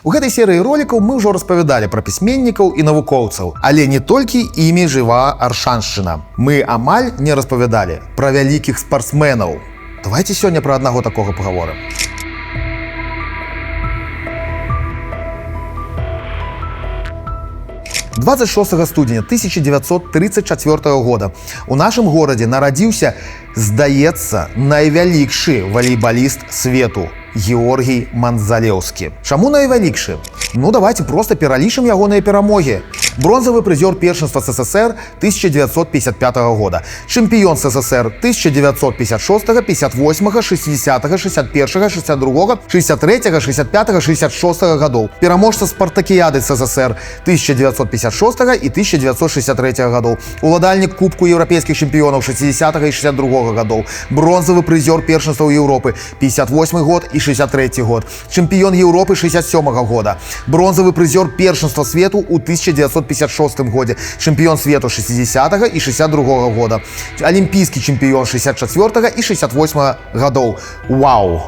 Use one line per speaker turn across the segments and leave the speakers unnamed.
У гэтай серыі ролікаў мы ўжо распавядалі пра пісьменнікаў і навукоўцаў, але не толькі імі жыва Аршаншчына. Мы амаль не распавядалі пра вялікіх спартсменаў. Давайте сёння пра аднаго такога пагаворым. 26 студзеня 1934 года у нашым горадзе нарадзіўся, здаецца, найвялікшы валейбаліст свету Георгій Манзалеўскі. Чаму найвялікшы? Ну, давайте просто пералічым ягоныя перамогі. Бронзавы прызёр першынства СССР 1955 года, чэмпіён СССР 1956, 58, 60, 61, 62, 63, 65, 66 годов, пераможца спартакіяды СССР 1956 і 1963 годов, уладальнік Кубку еўрапейскіх чэмпіёнаў 60 і 62 годов, бронзавы прызёр першынстваў Еўропы 58 год і 63 год, чэмпіён Еўропы 67 года, бронзавы прызёр першынства свету ў 1956 годзе, чэмпіён свету 60 і 62 года, алімпійскі чэмпіён 64 і 68 годов. Вау!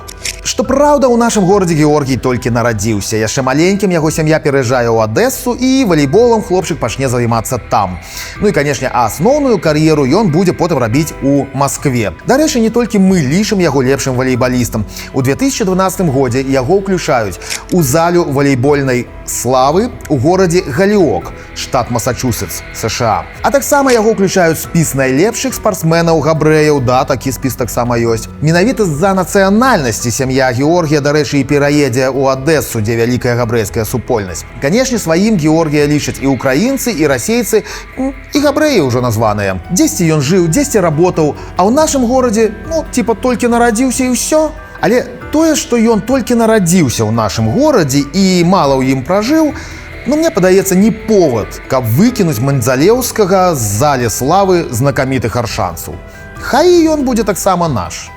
Што праўда, у нашым горадзе Георгій толькі нарадзіўся. Яшчэ маленькім яго сям'я пераязджае ў Адэсу і валейболам хлопчык пачне займацца там. Ну і, канешне, асноўную кар'еру ён будзе потым рабіць у Маскве. Дарэчы, не толькі мы лічым яго лепшым валейбалістам. У 2012 годзе яго ўключаюць у залю валейбольнай славы у горадзе Галіок, штат Масачусетс, США. А таксама яго ўключаюць спіс найлепшых спартсменаў габрэяў, да, такі спіс таксама ёсць. Менавіта з-за нацыянальнасці сям'я Георгія, дарэчы, і пераедзе ў Адэсу, дзе вялікая габрэйская супольнасць. Канешне, сваім Георгія лічаць і украінцы, і расейцы, і габрэі ўжо названыя. Дзесьці ён жыў, дзесьці работаў, а ў нашым горадзе, ну, типа, толькі нарадзіўся і ўсё. Але тое, што ён толькі нарадзіўся ў нашым горадзе і мала ў ім пражыў, ну, мне падаецца, не повод, каб выкінуць Манзалеўскага з залі славы знакамітых аршанцаў. Хай і ён будзе таксама наш.